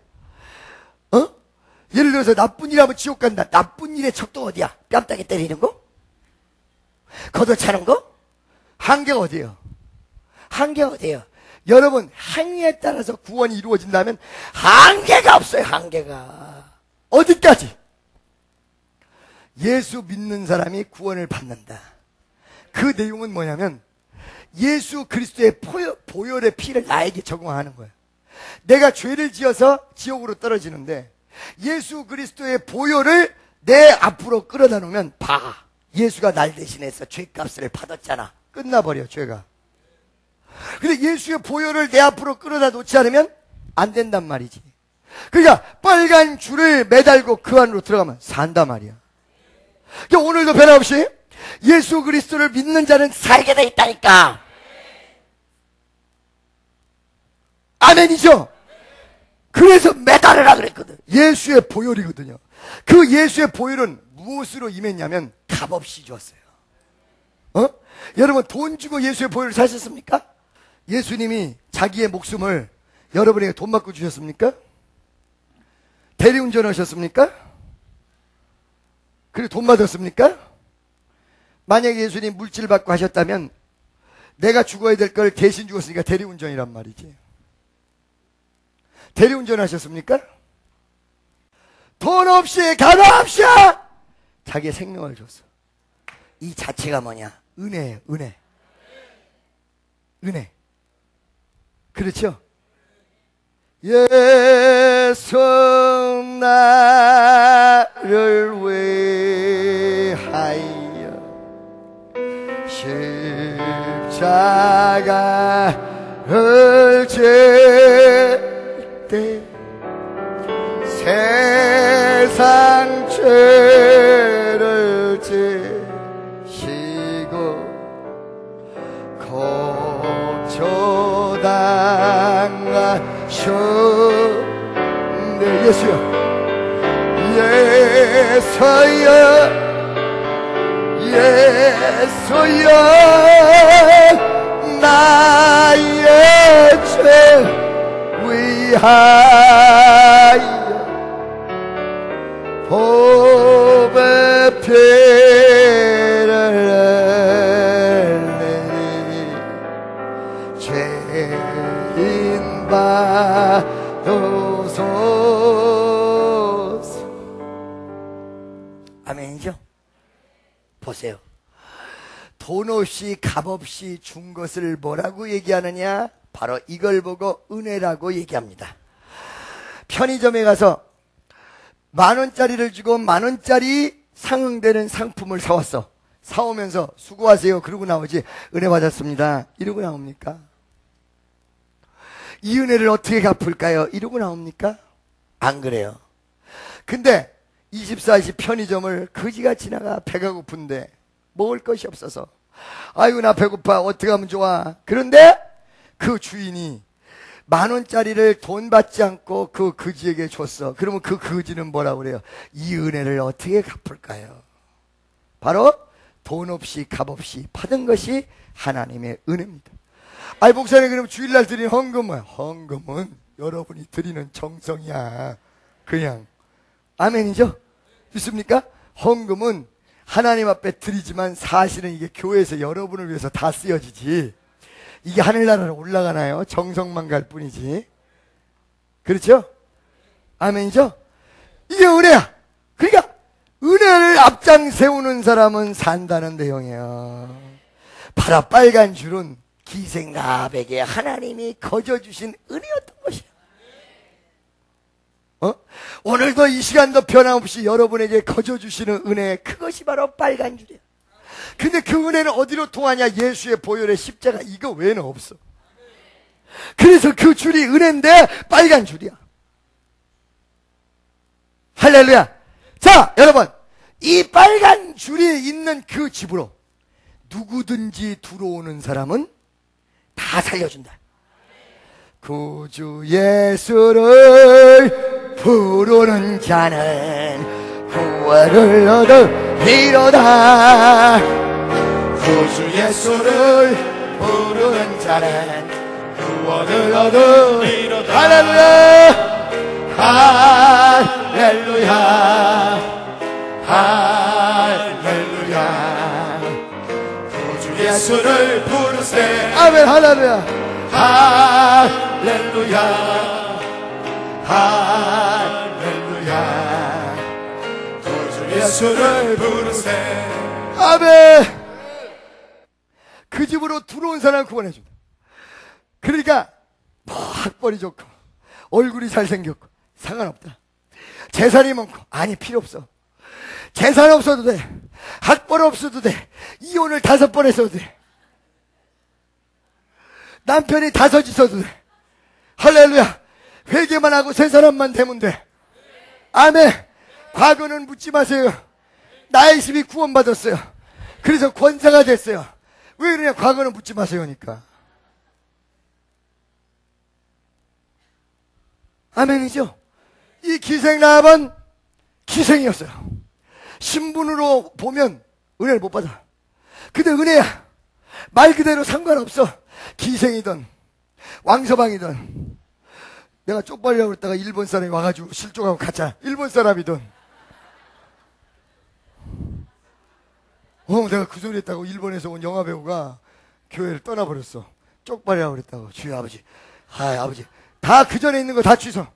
예를 들어서 나쁜 일 하면 지옥 간다. 나쁜 일의 적도 어디야? 뺨따기 때리는 거? 걷어차는 거? 한계가 어디예요? 한계가 어디예요? 여러분, 행위에 따라서 구원이 이루어진다면 한계가 없어요. 한계가. 어디까지? 예수 믿는 사람이 구원을 받는다. 그 내용은 뭐냐면 예수 그리스도의 보혈의 피를 나에게 적용하는 거예요. 내가 죄를 지어서 지옥으로 떨어지는데 예수 그리스도의 보혈을 내 앞으로 끌어다 놓으면 봐, 예수가 날 대신해서 죄값을 받았잖아. 끝나버려, 죄가. 근데 예수의 보혈을 내 앞으로 끌어다 놓지 않으면 안 된단 말이지. 그러니까 빨간 줄을 매달고 그 안으로 들어가면 산단 말이야. 그러니까 오늘도 변함없이 예수 그리스도를 믿는 자는 살게 돼 있다니까. 아멘이죠? 그래서 매달으라 그랬거든. 예수의 보혈이거든요. 그 예수의 보혈은 무엇으로 임했냐면 값없이 주었어요. 여러분, 돈 주고 예수의 보혈을 사셨습니까? 예수님이 자기의 목숨을 여러분에게 돈 받고 주셨습니까? 대리운전 하셨습니까? 그리고 돈 받았습니까? 만약에 예수님 물질 받고 하셨다면 내가 죽어야 될 걸 대신 죽었으니까 대리운전이란 말이지. 대리운전 하셨습니까? 돈 없이 가난합시다! 자기의 생명을 줬어. 이 자체가 뭐냐? 은혜예요, 은혜. 은혜. 그렇죠? 예수 나를 위하여 십자가를 질 때 세상 죄를 지시고 고초당하셨네. 예수여, 예수여, 예수여, 나의 죄 위하여 복의 피를 흘리니 죄인 받으소서. 아멘이죠? 보세요. 돈 없이 값 없이 준 것을 뭐라고 얘기하느냐? 바로 이걸 보고 은혜라고 얘기합니다. 편의점에 가서 10,000원짜리를 주고 10,000원짜리 상응되는 상품을 사왔어. 사오면서 수고하세요 그러고 나오지 은혜 받았습니다 이러고 나옵니까? 이 은혜를 어떻게 갚을까요? 이러고 나옵니까? 안 그래요. 근데 24시 편의점을 거지가 지나가. 배가 고픈데 먹을 것이 없어서 아이고 나 배고파 어떻게 하면 좋아. 그런데 그 주인이 10,000원짜리를 돈 받지 않고 그 거지에게 줬어. 그러면 그 거지는 뭐라고 그래요? 이 은혜를 어떻게 갚을까요? 바로 돈 없이 값 없이 받은 것이 하나님의 은혜입니다. 아이 목사님, 그럼 주일날 드리는 헌금은? 헌금은 여러분이 드리는 정성이야. 그냥. 아멘이죠? 믿습니까? 헌금은 하나님 앞에 드리지만 사실은 이게 교회에서 여러분을 위해서 다 쓰여지지. 이게 하늘나라로 올라가나요? 정성만 갈 뿐이지. 그렇죠? 아멘이죠? 이게 은혜야. 그러니까 은혜를 앞장 세우는 사람은 산다는 내용이에요. 바로 빨간 줄은 기생라합에게 하나님이 거저주신 은혜였던 것이야. 오늘도 이 시간도 변함없이 여러분에게 거저주시는 은혜, 그것이 바로 빨간 줄이야. 근데 그 은혜는 어디로 통하냐? 예수의 보혈의 십자가, 이거 외에는 없어. 그래서 그 줄이 은혜인데 빨간 줄이야. 할렐루야. 자, 여러분, 이 빨간 줄이 있는 그 집으로 누구든지 들어오는 사람은 다 살려준다. 구주 예수를 부르는 자는 구원을 얻으리로다. 구주 예수를 부르는 자는 구원을 얻으리로다. 할렐루야. 할렐루야. 할렐루야. 구주 예수를 부르세. 아멘. 할렐루야. 할렐루야. 할렐루야. 구주 예수를 부르세. 아멘. 그 집으로 들어온 사람을 구원해줍니다. 그러니까 뭐 학벌이 좋고 얼굴이 잘생겼고 상관없다. 재산이 많고 아니 필요 없어. 재산 없어도 돼. 학벌 없어도 돼. 이혼을 5번 했어도 돼. 남편이 5 있어도 돼. 할렐루야. 회개만 하고 세 사람만 되면 돼. 아멘. 과거는 묻지 마세요. 나의 힘이 구원받았어요. 그래서 권사가 됐어요. 왜 그러냐? 과거는 묻지 마세요니까. 아멘이죠? 이 기생라합은 기생이었어요. 신분으로 보면 은혜를 못 받아. 근데 은혜야. 말 그대로 상관없어. 기생이든 왕서방이든 내가 쪽팔리라고 그랬다가 일본 사람이 와가지고 실족하고 갔잖아. 일본 사람이든. 내가 그 소리 했다고 일본에서 온 영화배우가 교회를 떠나버렸어. 쪽팔리라고 그랬다고. 주여 아버지. 아버지. 다 그 전에 있는 거 다 취소.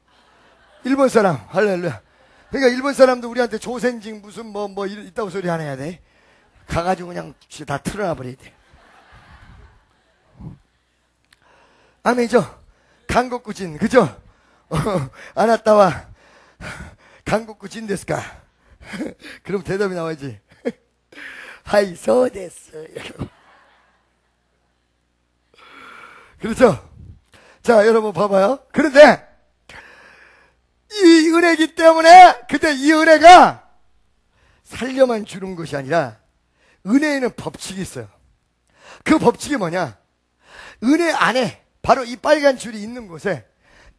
일본 사람. 할렐루야. 그러니까 일본 사람도 우리한테 조센징 무슨 뭐 있다고 소리 안 해야 돼. 가가지고 그냥 다 틀어놔버려야 돼. 아멘이죠? 한국구진, 그죠? 아나타와 한국구진 데스까? 그럼 대답이 나와야지. 하이, 소데스. 그렇죠? 자, 여러분 봐봐요. 그런데 이 은혜이기 때문에 그때 이 은혜가 살려만 주는 것이 아니라 은혜에는 법칙이 있어요. 그 법칙이 뭐냐? 은혜 안에 바로 이 빨간 줄이 있는 곳에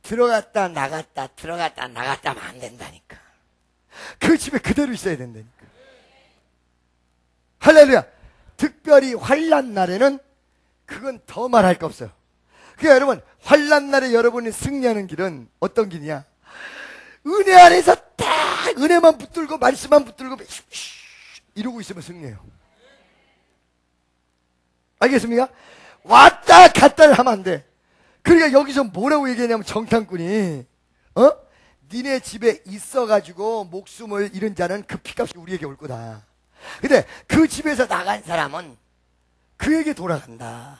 들어갔다 나갔다 들어갔다 나갔다 하면 안 된다니까. 그 집에 그대로 있어야 된다니까. 할렐루야. 특별히 환난 날에는 그건 더 말할 거 없어요. 그러니까 여러분, 환난 날에 여러분이 승리하는 길은 어떤 길이냐? 은혜 안에서 딱 은혜만 붙들고 말씀만 붙들고 이러고 있으면 승리해요. 알겠습니까? 왔다 갔다를 하면 안 돼. 그러니까 여기서 뭐라고 얘기하냐면 정탐꾼이 니네 집에 있어가지고 목숨을 잃은 자는 그 피값이 우리에게 올 거다. 근데 그 집에서 나간 사람은 그에게 돌아간다.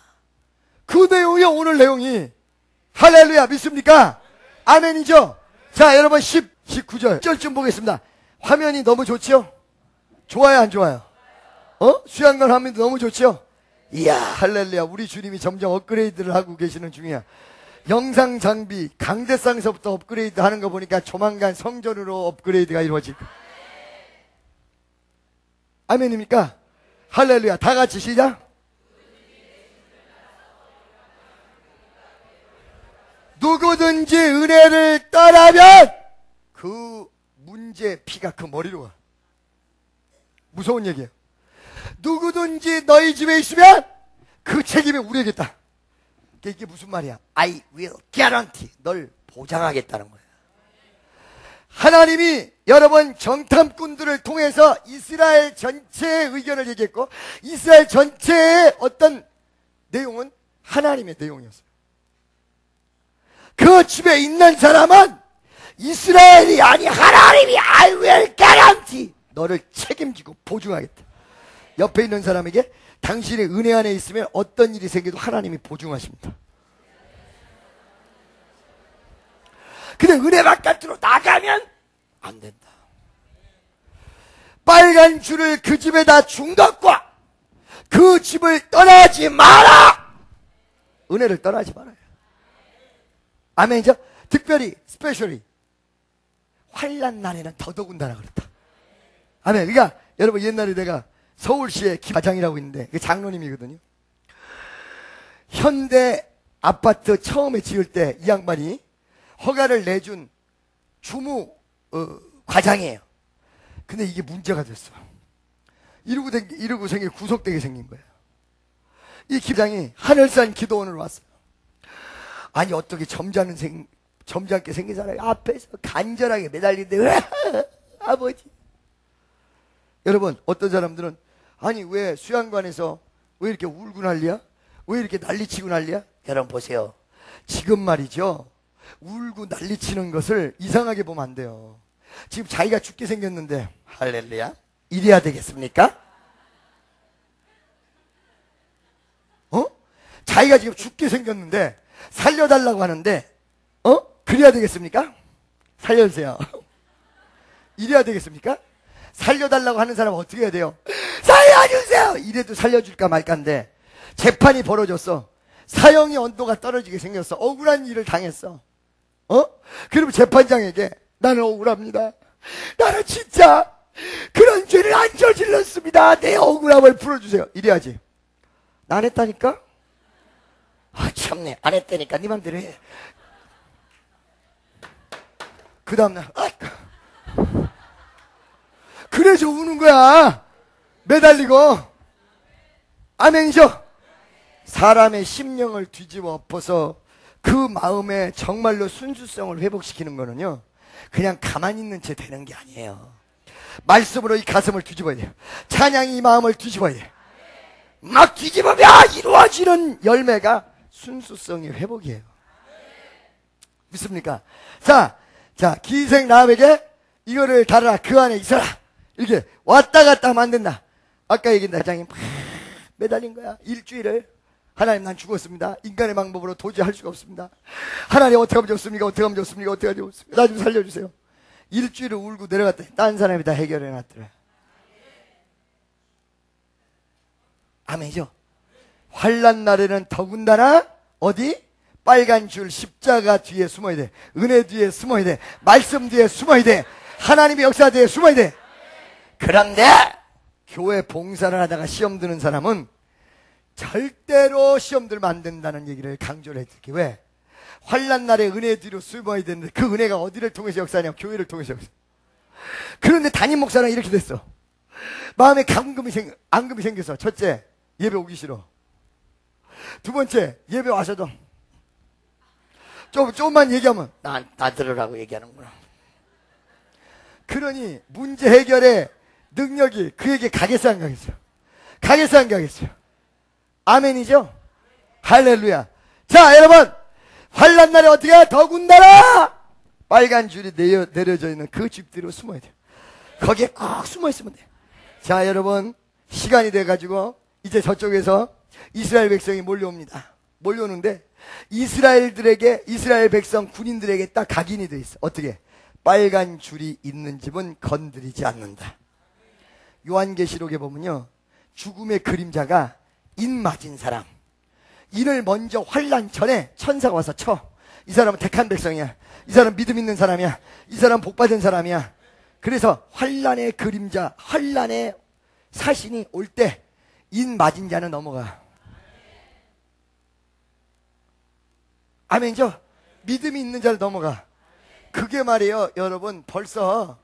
그 내용이 오늘 내용이. 할렐루야. 믿습니까? 아멘이죠? 자, 여러분 19절 1절 보겠습니다. 화면이 너무 좋죠? 좋아요, 안 좋아요? 수양관 화면도 너무 좋죠? 이야, 할렐루야. 우리 주님이 점점 업그레이드를 하고 계시는 중이야. 영상 장비 강대상에서부터 업그레이드 하는 거 보니까 조만간 성전으로 업그레이드가 이루어질 거야. 아멘입니까? 할렐루야. 다 같이 시작. 누구든지 은혜를 떠나면 그 문제 피가 그 머리로 와. 무서운 얘기예요. 누구든지 너희 집에 있으면 그 책임이 우리에게 있다. 이게 무슨 말이야? I will guarantee. 널 보장하겠다는 거야. 하나님이 여러분 정탐꾼들을 통해서 이스라엘 전체의 의견을 얘기했고, 이스라엘 전체의 어떤 내용은 하나님의 내용이었어요. 그 집에 있는 사람은 이스라엘이 아니 하나님이 I will guarantee. 너를 책임지고 보증하겠다. 옆에 있는 사람에게 당신의 은혜 안에 있으면 어떤 일이 생겨도 하나님이 보증하십니다. 근데 은혜 바깥으로 나가면 안 된다. 빨간 줄을 그 집에다 준 것과 그 집을 떠나지 마라. 은혜를 떠나지 말아요. 아멘이죠? 특별히 스페셜리 환난 날에는 더더군다나 그렇다. 아멘. 그러니까 여러분, 옛날에 내가 서울시의 과장이라고 있는데 그 장로님이거든요. 현대 아파트 처음에 지을 때 이 양반이 허가를 내준 주무 과장이에요. 근데 이게 문제가 됐어. 이러고 생긴 구속되게 생긴 거예요. 이 기장이 하늘산 기도원을 왔어요. 아니 어떻게 점잖게 생긴 사람이 앞에서 간절하게 매달리는데 아버지. 여러분, 어떤 사람들은 아니 왜 수양관에서 왜 이렇게 울고 난리야? 왜 이렇게 난리치고 난리야? 여러분 보세요. 지금 말이죠, 울고 난리치는 것을 이상하게 보면 안 돼요. 지금 자기가 죽게 생겼는데 할렐루야 이래야 되겠습니까? 자기가 지금 죽게 생겼는데 살려달라고 하는데 그래야 되겠습니까? 살려주세요. 이래야 되겠습니까? 살려달라고 하는 사람은 어떻게 해야 돼요? 살려주세요! 이래도 살려줄까 말까인데 재판이 벌어졌어. 사형의 온도가 떨어지게 생겼어. 억울한 일을 당했어. 그러면 재판장에게 나는 억울합니다. 나는 진짜 그런 죄를 안 저질렀습니다. 내 억울함을 풀어주세요. 이래야지. 나 안 했다니까? 아 참네. 안 했다니까. 네 맘대로 해. 그 다음날 그래서 우는 거야. 매달리고. 아멘이죠? 사람의 심령을 뒤집어 엎어서 그 마음에 정말로 순수성을 회복시키는 거는요, 그냥 가만히 있는 채 되는 게 아니에요. 말씀으로 이 가슴을 뒤집어야 돼요. 찬양이 이 마음을 뒤집어야 돼요. 막 뒤집으면 이루어지는 열매가 순수성의 회복이에요. 믿습니까? 자, 기생 라합에게 이거를 달아라, 그 안에 있어라, 이렇게 왔다 갔다 하면 안 된다. 아까 얘기한 대장이 막 매달린 거야. 일주일을. 하나님, 난 죽었습니다. 인간의 방법으로 도저히 할 수가 없습니다. 하나님, 어떻게 하면 좋습니까? 어떻게 하면 좋습니까? 어떻게 하면 좋습니까? 나 좀 살려주세요. 일주일을 울고 내려갔더니 딴 사람이 다 해결해 놨더라. 아멘이죠? 환난 날에는 더군다나 어디? 빨간 줄 십자가 뒤에 숨어야 돼. 은혜 뒤에 숨어야 돼. 말씀 뒤에 숨어야 돼. 하나님의 역사 뒤에 숨어야 돼. 그런데 교회 봉사를 하다가 시험 드는 사람은 절대로 시험 들면 안 된다는 얘기를 강조를 해줄게. 왜? 환난 날에 은혜 뒤로 숨어야 되는데 그 은혜가 어디를 통해서 역사하냐면 교회를 통해서 역사. 그런데 담임 목사랑 이렇게 됐어. 마음에 앙금이 생겨서, 첫째, 예배 오기 싫어. 두 번째, 예배 와서도 조금만 얘기하면 나 들으라고 얘기하는구나. 그러니 문제 해결의 능력이 그에게 가겠어 안 가겠어요? 가겠어 안 가겠어요? 아멘이죠? 할렐루야. 자, 여러분, 환난 날에 어떻게 해? 더군다나 빨간 줄이 내려져 있는 그 집뒤로 숨어야 돼요. 거기에 꼭 숨어 있으면 돼요. 자, 여러분, 시간이 돼가지고 이제 저쪽에서 이스라엘 백성이 몰려옵니다. 몰려오는데 이스라엘 백성 군인들에게 딱 각인이 돼 있어. 어떻게? 빨간 줄이 있는 집은 건드리지 않는다. 요한계시록에 보면요, 죽음의 그림자가 인 맞은 사람, 인을 먼저 환난 전에 천사가 와서 쳐. 이 사람은 택한 백성이야. 이 사람 믿음 있는 사람이야. 이 사람 복 받은 사람이야. 그래서 환난의 그림자, 환난의 사신이 올 때 인 맞은 자는 넘어가. 아멘이죠? 믿음이 있는 자를 넘어가. 그게 말이에요, 여러분. 벌써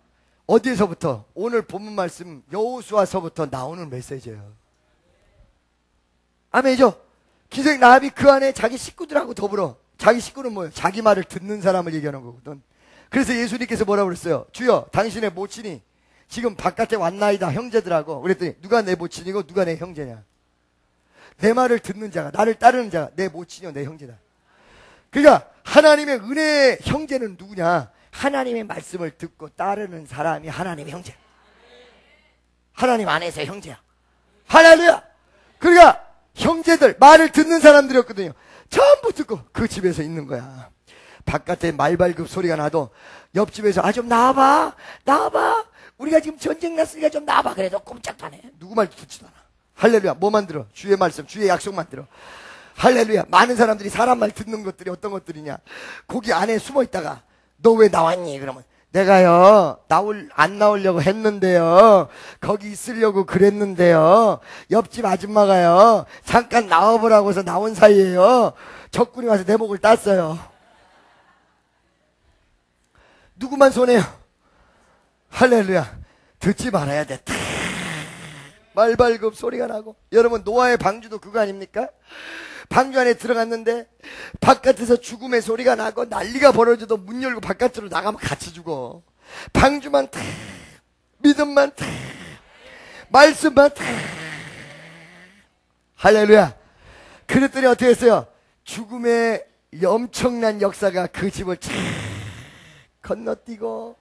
어디에서부터? 오늘 본문 말씀 여호수아서부터 나오는 메시지예요. 아멘이죠? 기생 라합이 그 안에 자기 식구들하고 더불어. 자기 식구는 뭐예요? 자기 말을 듣는 사람을 얘기하는 거거든. 그래서 예수님께서 뭐라고 그랬어요? 주여, 당신의 모친이 지금 바깥에 왔나이다, 형제들하고. 그랬더니 누가 내 모친이고 누가 내 형제냐? 내 말을 듣는 자가, 나를 따르는 자가 내 모친이요 내 형제다. 그러니까 하나님의 은혜의 형제는 누구냐? 하나님의 말씀을 듣고 따르는 사람이 하나님의 형제. 하나님 안에서의 형제야. 할렐루야. 그러니까 형제들, 말을 듣는 사람들이었거든요. 전부 듣고 그 집에서 있는 거야. 바깥에 말발굽 소리가 나도 옆집에서 좀 나와봐, 우리가 지금 전쟁 났으니까 좀 나와봐. 그래도 꼼짝도 안 해. 누구 말도 듣지도 않아. 할렐루야. 뭐만 들어? 주의 말씀, 주의 약속만 들어. 할렐루야. 많은 사람들이 사람 말 듣는 것들이 어떤 것들이냐? 거기 안에 숨어 있다가 너 왜 나왔니? 그러면 내가요 안 나오려고 했는데요, 거기 있으려고 그랬는데요, 옆집 아줌마가요 잠깐 나와보라고 해서 나온 사이에요 적군이 와서 내 목을 땄어요. 누구만 손해요? 할렐루야. 듣지 말아야 돼. 말발굽 소리가 나고. 여러분, 노아의 방주도 그거 아닙니까? 방주 안에 들어갔는데 바깥에서 죽음의 소리가 나고 난리가 벌어져도 문 열고 바깥으로 나가면 같이 죽어. 방주만 탁, 믿음만 탁, 말씀만 탁. 할렐루야. 그랬더니 어떻게 했어요? 죽음의 엄청난 역사가 그 집을 탁 건너뛰고.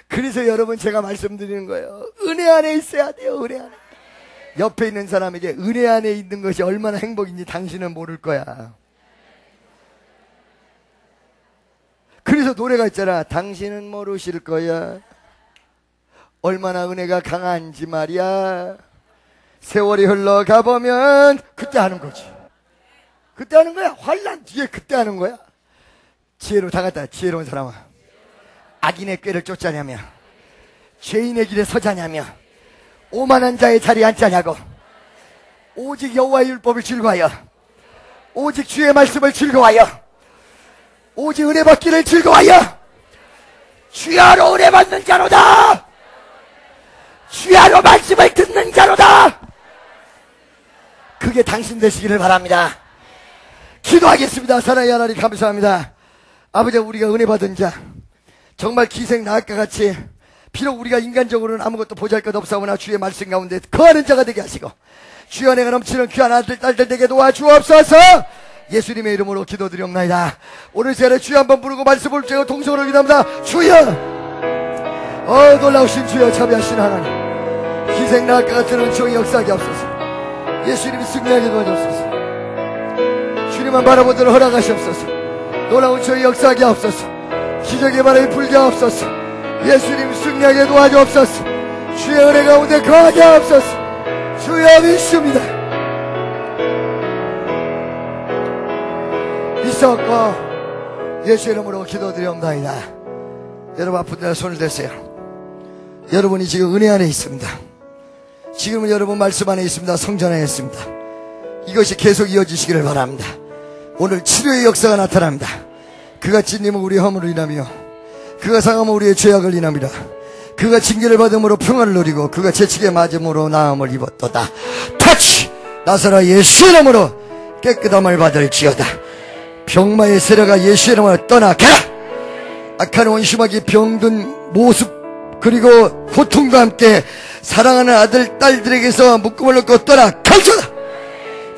그래서 여러분, 제가 말씀드리는 거예요. 은혜 안에 있어야 돼요. 은혜 안에. 옆에 있는 사람에게 은혜 안에 있는 것이 얼마나 행복인지 당신은 모를 거야. 그래서 노래가 있잖아. 당신은 모르실 거야. 얼마나 은혜가 강한지 말이야. 세월이 흘러가 보면 그때 하는 거지. 그때 하는 거야. 환난 뒤에 그때 하는 거야. 지혜로 다갔다. 지혜로운 사람아, 악인의 꾀를 쫓자냐며, 죄인의 길에 서자냐며, 오만한 자의 자리에 앉자냐고. 오직 여호와의 율법을 즐거워하여, 오직 주의 말씀을 즐거워하여, 오직 은혜 받기를 즐거워하여, 주야로 은혜 받는 자로다, 주야로 말씀을 듣는 자로다. 그게 당신 되시기를 바랍니다. 기도하겠습니다. 사랑의 하나님 감사합니다. 아버지, 우리가 은혜 받은 자, 정말 기생 나학과 같이 비록 우리가 인간적으로는 아무것도 보잘것없사오나 주의 말씀 가운데 거하는 자가 되게 하시고 주의 은혜가 넘치는 귀한 아들 딸들 되게 도와주옵소서. 예수님의 이름으로 기도드리옵나이다. 오늘 시간에 주여 한번 부르고 말씀을 주고 동성으로 기도합니다. 주여, 놀라우신 주여, 자비하신 하나님, 기생 나학과 같은 은총이 역사하게 하옵소서. 예수님이 승리하게 도와주옵소서. 주님만 바라보도록 허락하시옵소서. 놀라운 주의 역사하게 하옵소서. 기적의 바람이 불게 하옵소서. 예수님 승리하게 도와주옵소서. 주의 은혜 가운데 거하게 하옵소서. 주여 믿습니다. 믿사옵고 예수의 이름으로 기도드리옵나이다. 여러분 아픈 데 손을 대세요. 여러분이 지금 은혜 안에 있습니다. 지금은 여러분 말씀 안에 있습니다. 성전 안에 있습니다. 이것이 계속 이어지시기를 바랍니다. 오늘 치료의 역사가 나타납니다. 그가 찢님은 우리의 허물을 인하며 그가 상함은 우리의 죄악을 인함이라. 그가 징계를 받음으로 평안을 누리고 그가 채찍에 맞음으로 나음을 입었도다. 터치! 나사라 예수의 이름으로 깨끗함을 받을지어다. 병마의 세력아 예수의 이름으로 떠나가라. 악한 원수마귀 병든 모습 그리고 고통과 함께 사랑하는 아들 딸들에게서 묶음을 놓고 떠나갈지어다.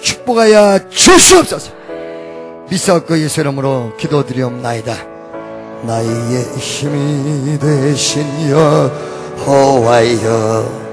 축복하여 주시옵소서. 믿사옵고 예수 이름으로 기도드리옵나이다. 나의 힘이 되신 여호와여,